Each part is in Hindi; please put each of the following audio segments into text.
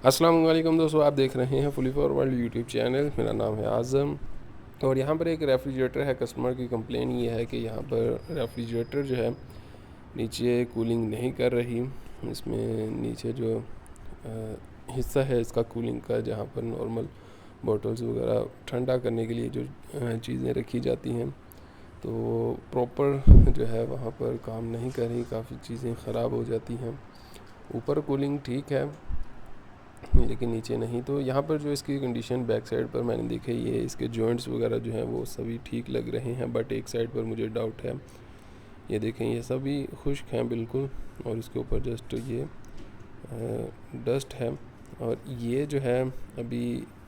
अस्सलाम वालेकुम दोस्तों, आप देख रहे हैं fully for world YouTube channel. मेरा नाम है आज़म और यहाँ पर एक रेफ्रिजरेटर है। कस्टमर की कंप्लेन ये है कि यहाँ पर रेफ्रिजरेटर जो है नीचे कूलिंग नहीं कर रही। इसमें नीचे जो हिस्सा है इसका कूलिंग का, जहाँ पर नॉर्मल बॉटल्स वगैरह ठंडा करने के लिए जो चीज़ें रखी जाती हैं, तो प्रॉपर जो है वहाँ पर काम नहीं कर रही। काफ़ी चीज़ें ख़राब हो जाती हैं। ऊपर कूलिंग ठीक है लेकिन नीचे नहीं। तो यहाँ पर जो इसकी कंडीशन बैक साइड पर मैंने देखे, ये इसके जॉइंट्स वगैरह जो हैं वो सभी ठीक लग रहे हैं, बट एक साइड पर मुझे डाउट है। ये देखें, ये सभी खुश्क हैं बिल्कुल, और इसके ऊपर जस्ट ये डस्ट है। और ये जो है अभी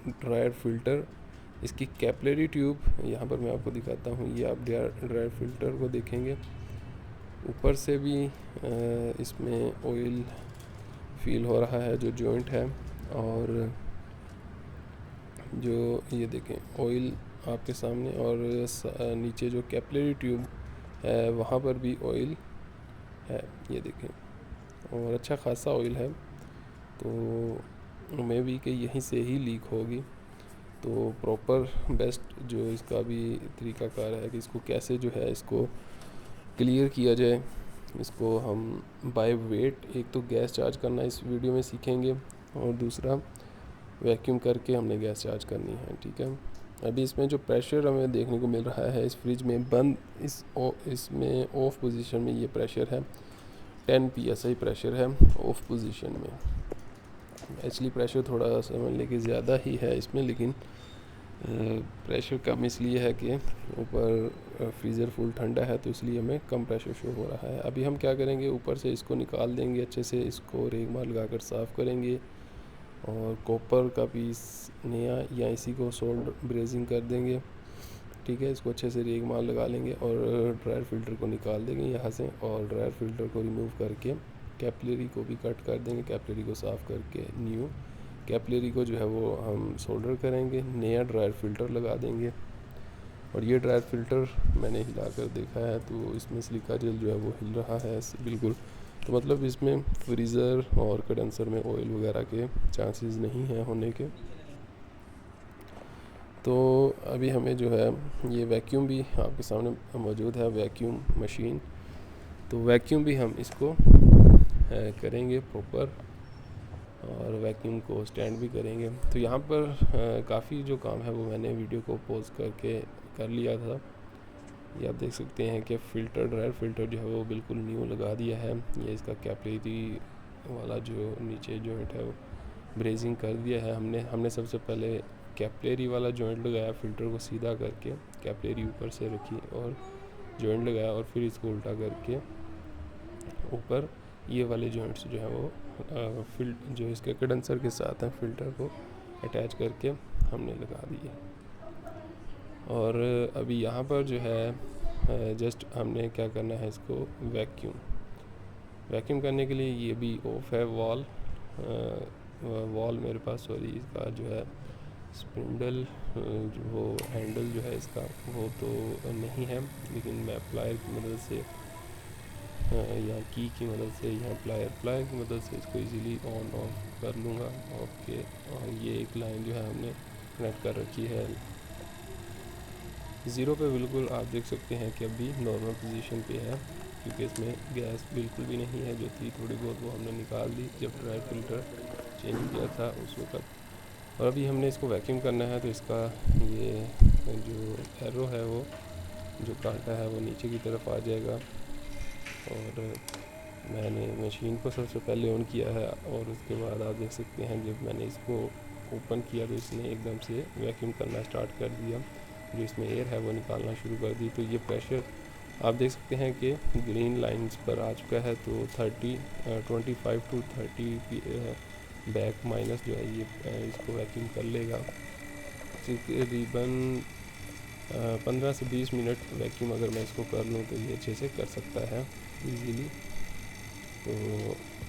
ड्रायर फ़िल्टर, इसकी कैपिलरी ट्यूब यहाँ पर मैं आपको दिखाता हूँ। ये आप ड्रायर फ़िल्टर को देखेंगे, ऊपर से भी इसमें ऑयल फील हो रहा है जो जॉइंट है, और जो ये देखें ऑयल आपके सामने, और नीचे जो कैपिलरी ट्यूब है वहाँ पर भी ऑयल है, ये देखें, और अच्छा खासा ऑयल है। तो मे भी कि यहीं से ही लीक होगी। तो प्रॉपर बेस्ट जो इसका भी तरीक़ाकार है कि इसको कैसे जो है इसको क्लियर किया जाए। इसको हम बाय वेट, एक तो गैस चार्ज करना इस वीडियो में सीखेंगे, और दूसरा वैक्यूम करके हमने गैस चार्ज करनी है। ठीक है, अभी इसमें जो प्रेशर हमें देखने को मिल रहा है इस फ्रिज में बंद, इसमें ऑफ पोजीशन में ये प्रेशर है 10 psi प्रेशर है ऑफ पोजीशन में। एक्चुअली प्रेशर थोड़ा समझ लें कि ज़्यादा ही है इसमें, लेकिन प्रेशर कम इसलिए है कि ऊपर फ्रीज़र फुल ठंडा है, तो इसलिए हमें कम प्रेशर शो हो रहा है। अभी हम क्या करेंगे, ऊपर से इसको निकाल देंगे अच्छे से, इसको रेगमार लगाकर साफ़ करेंगे, और कॉपर का पीस नया या इसी को सोल्ड ब्रेजिंग कर देंगे। ठीक है, इसको अच्छे से रेगमार लगा लेंगे और ड्रायर फ़िल्टर को निकाल देंगे यहाँ से, और ड्रायर फ़िल्टर को रिमूव करके कैपिलरी को भी कट कर देंगे। कैपिलरी को साफ़ करके न्यू कैपिलरी को जो है वो हम सोल्डर करेंगे, नया ड्रायर फ़िल्टर लगा देंगे। और ये ड्रायर फ़िल्टर मैंने हिला कर देखा है, तो इसमें सिलिका जेल जो है वो हिल रहा है बिल्कुल। तो मतलब इसमें फ्रीज़र और कंडेंसर में ऑयल वगैरह के चांसेस नहीं हैं होने के। तो अभी हमें जो है ये वैक्यूम भी आपके सामने मौजूद है, वैक्यूम मशीन। तो वैक्यूम भी हम इसको करेंगे प्रॉपर, और वैक्यूम को स्टैंड भी करेंगे। तो यहाँ पर काफ़ी जो काम है वो मैंने वीडियो को पॉज करके कर लिया था। ये आप देख सकते हैं कि फ़िल्टर, ड्रायर फ़िल्टर जो है वो बिल्कुल न्यू लगा दिया है। ये इसका कैपिलरी वाला जो नीचे जॉइंट है वो ब्रेजिंग कर दिया है हमने सबसे पहले कैपिलरी वाला जॉइंट लगाया, फ़िल्टर को सीधा करके कैपिलरी ऊपर से रखी और जॉइंट लगाया, और फिर इसको उल्टा करके ऊपर ये वाले जॉइंट्स जो है वो जो इसके कंडेंसर के साथ हैं फ़िल्टर को अटैच करके हमने लगा दिए। और अभी यहाँ पर जो है जस्ट हमने क्या करना है, इसको वैक्यूम करने के लिए ये भी ऑफ है वॉल मेरे पास, सॉरी, इसका जो है स्पिंडल, जो वो हैंडल जो है इसका वो तो नहीं है, लेकिन मैं प्लायर की मदद से या की मदद से या प्लायर की मदद से इसको इजीली ऑन ऑफ कर लूँगा। ओके, और ये एक लाइन जो है हमने कनेक्ट कर रखी है ज़ीरो पे। बिल्कुल आप देख सकते हैं कि अभी नॉर्मल पोजीशन पे है, क्योंकि इसमें गैस बिल्कुल भी नहीं है। जो थी थोड़ी बहुत वो हमने निकाल दी जब ड्रायर फ़िल्टर चेंज किया था उस वक्त। और अभी हमने इसको वैक्यूम करना है, तो इसका ये जो एरो है वो जो कांटा है वो नीचे की तरफ आ जाएगा। और मैंने मशीन को सबसे पहले ऑन किया है, और उसके बाद आप देख सकते हैं जब मैंने इसको ओपन किया तो इसने एकदम से वैक्यूम करना स्टार्ट कर दिया। जो इसमें एयर है वो निकालना शुरू कर दी। तो ये प्रेशर आप देख सकते हैं कि ग्रीन लाइंस पर आ चुका है। तो 25 to 30 बैक माइनस जो है ये इसको वैक्यूम कर लेगा। तकरीबन 15 से 20 मिनट वैक्यूम अगर मैं इसको कर लूँ तो ये अच्छे से कर सकता है इजीली। तो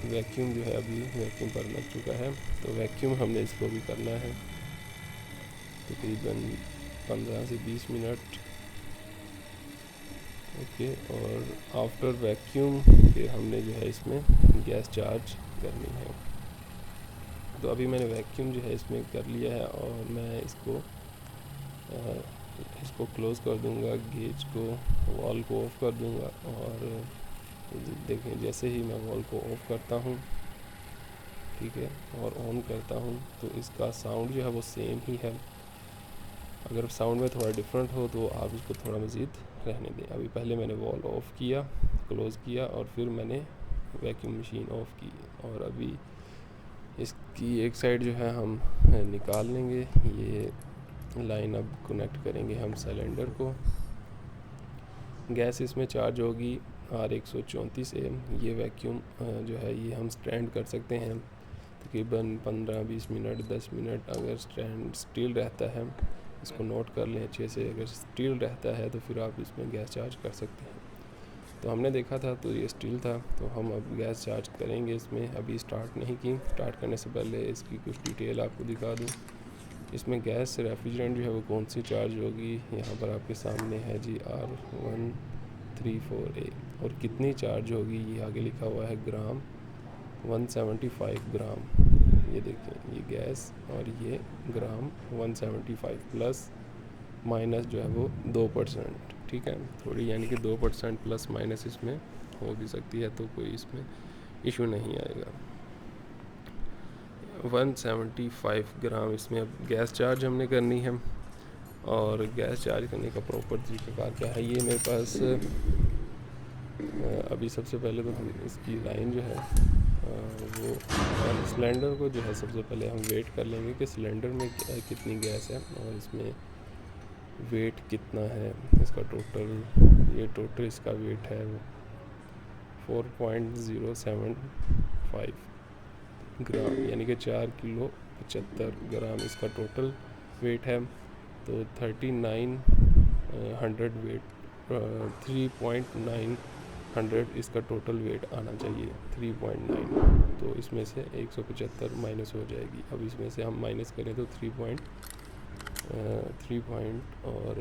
वैक्यूम जो है अभी वैक्यूम पर लग चुका है, तो वैक्यूम हमने इसको भी करना है तकरीबन 15 से 20 मिनट। ओके, और आफ्टर वैक्यूम फिर हमने जो है इसमें गैस चार्ज करनी है। तो अभी मैंने वैक्यूम जो है इसमें कर लिया है और मैं इसको क्लोज़ कर दूंगा, गेज को, वॉल को ऑफ़ कर दूंगा। और देखें जैसे ही मैं वॉल को ऑफ़ करता हूँ, ठीक है, और ऑन करता हूँ तो इसका साउंड जो है वो सेम ही है। अगर साउंड में थोड़ा डिफरेंट हो तो आप इसको थोड़ा मज़ीद रहने दें। अभी पहले मैंने वॉल ऑफ़ किया, क्लोज़ किया और फिर मैंने वैक्यूम मशीन ऑफ़ की। और अभी इसकी एक साइड जो है हम निकाल लेंगे। ये लाइन अब कनेक्ट करेंगे हम सिलेंडर को। गैस इसमें चार्ज होगी R134 से। ये वैक्यूम जो है ये हम स्टैंड कर सकते हैं तकरीबन 15-20 मिनट, 10 मिनट। अगर स्टैंड स्टील रहता है, इसको नोट कर लें अच्छे से, अगर स्टील रहता है तो फिर आप इसमें गैस चार्ज कर सकते हैं। तो हमने देखा था तो ये स्टील था, तो हम अब गैस चार्ज करेंगे इसमें। अभी स्टार्ट नहीं की, स्टार्ट करने से पहले इसकी कुछ डिटेल आपको दिखा दूँ। इसमें गैस रेफ्रिजरेंट जो है वो कौन सी चार्ज होगी, यहाँ पर आपके सामने है जी R134A। और कितनी चार्ज होगी ये आगे लिखा हुआ है ग्राम, 175 ग्राम। ये देखें, ये गैस और ये ग्राम 175 प्लस माइनस जो है वो 2%, ठीक है। थोड़ी यानी कि 2% प्लस माइनस इसमें हो भी सकती है, तो कोई इसमें इशू नहीं आएगा। 175 ग्राम इसमें अब गैस चार्ज हमने करनी है। और गैस चार्ज करने का प्रॉपर तरीक़ाकार क्या है, ये मेरे पास अभी सबसे पहले तो हम इसकी लाइन जो है वो सिलेंडर को जो है सबसे पहले हम वेट कर लेंगे कि सिलेंडर में कितनी गैस है और इसमें वेट कितना है इसका टोटल। ये टोटल इसका वेट है 4.075 ग्राम, यानी कि 4 किलो 75 ग्राम इसका टोटल वेट है। तो 3900 वेट 3.900 इसका टोटल वेट आना चाहिए, 3.9। तो इसमें से 175 माइनस हो जाएगी। अब इसमें से हम माइनस करें तो 3 और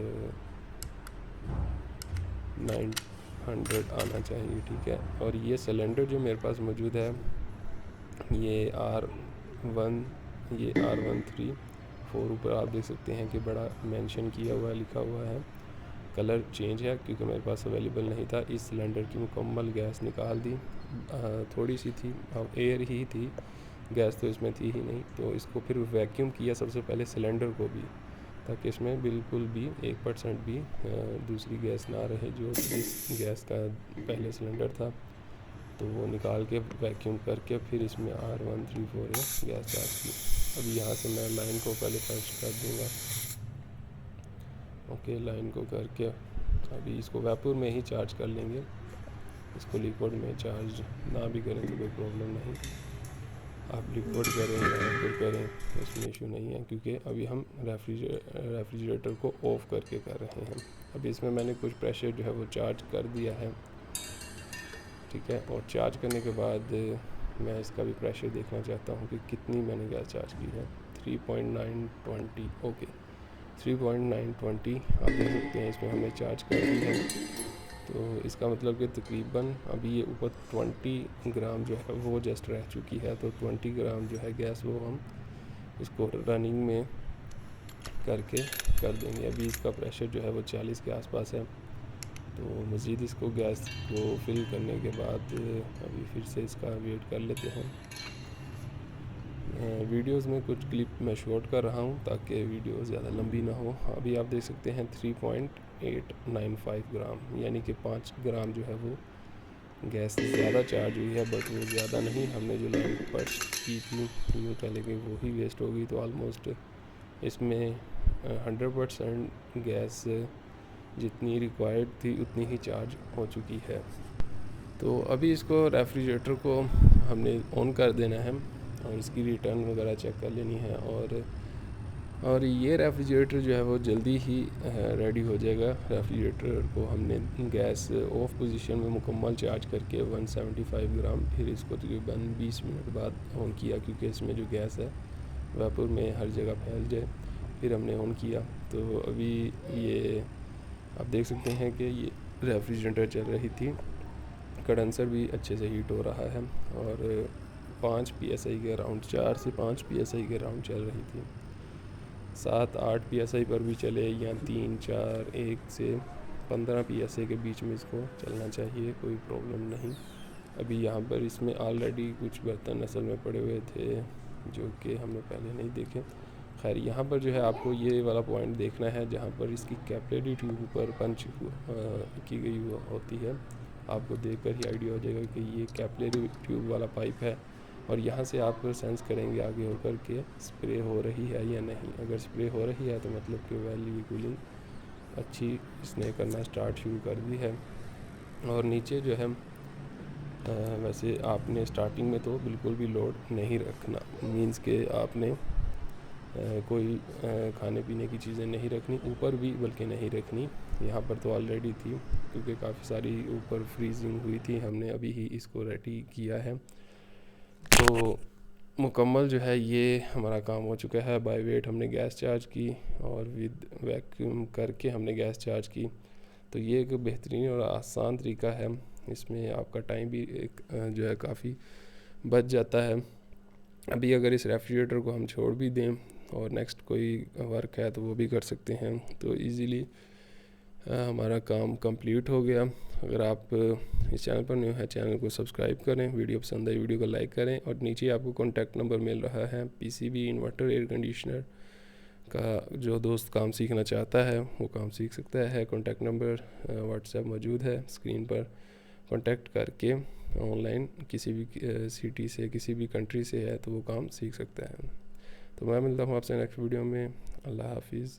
900 आना चाहिए, ठीक है। और ये सिलेंडर जो मेरे पास मौजूद है ये R134 ऊपर आप देख सकते हैं कि बड़ा मेंशन किया हुआ है, लिखा हुआ है। कलर चेंज है क्योंकि मेरे पास अवेलेबल नहीं था। इस सिलेंडर की मुकम्मल गैस निकाल दी, थोड़ी सी थी, एयर ही थी, गैस तो इसमें थी ही नहीं। तो इसको फिर वैक्यूम किया सबसे पहले सिलेंडर को भी, ताकि इसमें बिल्कुल भी 1% भी दूसरी गैस ना रहे जो इस गैस का पहले सिलेंडर था। तो वो निकाल के वैक्यूम करके फिर इसमें R134A गैस चार्ज की। अभी यहाँ से मैं लाइन को पहले फर्स्ट कर दूँगा। ओके, लाइन को करके अभी इसको वेपर में ही चार्ज कर लेंगे। इसको लिक्विड में चार्ज ना भी करें तो कोई प्रॉब्लम नहीं, आप लिक्विड करें या वेपर करें इसमें इशू नहीं है, क्योंकि अभी हम रेफ्रिजरेटर को ऑफ़ करके कर रहे हैं। अभी इसमें मैंने कुछ प्रेशर जो है वो चार्ज कर दिया है, ठीक है। और चार्ज करने के बाद मैं इसका भी प्रेशर देखना चाहता हूँ कि कितनी मैंने गैस चार्ज की है। 3.920, ओके, 3.920 आप देख सकते हैं इसमें हमने चार्ज कर दी है। तो इसका मतलब कि तकरीबन अभी ये ऊपर 20 ग्राम जो है वो जस्ट रह चुकी है। तो 20 ग्राम जो है गैस वो हम इसको रनिंग में करके कर देंगे। अभी इसका प्रेशर जो है वो 40 के आसपास है। तो मज़ीद इसको गैस को फिल करने के बाद अभी फिर से इसका वेट कर लेते हैं। वीडियोस में कुछ क्लिप मैं शॉर्ट कर रहा हूँ ताकि वीडियो ज़्यादा लंबी ना हो। अभी आप देख सकते हैं 3.895 ग्राम, यानी कि 5 ग्राम जो है वो गैस ज़्यादा चार्ज हुई है, बट वो ज़्यादा नहीं। हमने जो लाइन फर्स्ट की थी यूँ कह लें कि वो ही वेस्ट हो गई। तो ऑलमोस्ट इसमें 100% गैस जितनी रिक्वायर्ड थी उतनी ही चार्ज हो चुकी है। तो अभी इसको रेफ्रिजरेटर को हमने ऑन कर देना है और इसकी रिटर्न वगैरह चेक कर लेनी है। और ये रेफ्रिजरेटर जो है वो जल्दी ही रेडी हो जाएगा। रेफ्रिजरेटर को हमने गैस ऑफ पोजीशन में मुकम्मल चार्ज करके 175 ग्राम फिर इसको तकरीबन 20 मिनट बाद ऑन किया, क्योंकि इसमें जो गैस है वेपर में हर जगह फैल जाए। फिर हमने ऑन किया तो अभी ये आप देख सकते हैं कि ये रेफ्रिजरेटर चल रही थी, कंडेंसर भी अच्छे से हीट हो रहा है और 5 PSI के अराउंड, 4 से 5 PSI के अराउंड चल रही थी। 7-8 PSI पर भी चले या 3-4 1 से 15 PSI के बीच में इसको चलना चाहिए, कोई प्रॉब्लम नहीं। अभी यहाँ पर इसमें ऑलरेडी कुछ बर्तन असल में पड़े हुए थे जो कि हमने पहले नहीं देखे। खैर यहाँ पर जो है आपको ये वाला पॉइंट देखना है जहाँ पर इसकी कैपिलरी ट्यूब पर पंच की गई होती है। आपको देखकर ही आइडिया हो जाएगा कि ये कैपिलरी ट्यूब वाला पाइप है, और यहाँ से आप सेंस करेंगे आगे होकर के स्प्रे हो रही है या नहीं। अगर स्प्रे हो रही है तो मतलब कि वेल ये कूलिंग अच्छी इसने करना स्टार्ट शुरू कर दी है। और नीचे जो है वैसे आपने स्टार्टिंग में तो बिल्कुल भी लोड नहीं रखना, मींस के आपने कोई खाने पीने की चीज़ें नहीं रखनी, ऊपर भी बल्कि नहीं रखनी। यहाँ पर तो ऑलरेडी थी क्योंकि काफ़ी सारी ऊपर फ्रीजिंग हुई थी, हमने अभी ही इसको रेडी किया है। तो मुकम्मल जो है ये हमारा काम हो चुका है। बाय वेट हमने गैस चार्ज की और विद वैक्यूम करके हमने गैस चार्ज की। तो ये एक बेहतरीन और आसान तरीका है, इसमें आपका टाइम भी एक जो है काफ़ी बच जाता है। अभी अगर इस रेफ्रिजरेटर को हम छोड़ भी दें और नेक्स्ट कोई वर्क है तो वो भी कर सकते हैं, तो इजीली हमारा काम कंप्लीट हो गया। अगर आप इस चैनल पर न्यू है, चैनल को सब्सक्राइब करें, वीडियो पसंद है वीडियो को लाइक करें, और नीचे आपको कॉन्टैक्ट नंबर मिल रहा है। पीसीबी, इन्वर्टर, एयर कंडीशनर का जो दोस्त काम सीखना चाहता है वो काम सीख सकता है। कॉन्टैक्ट नंबर व्हाट्सएप मौजूद है स्क्रीन पर, कॉन्टैक्ट करके ऑनलाइन किसी भी सिटी से, किसी भी कंट्री से है तो वो काम सीख सकता है। तो मैं मिलता हूँ आपसे नेक्स्ट वीडियो में। अल्लाह हाफिज़।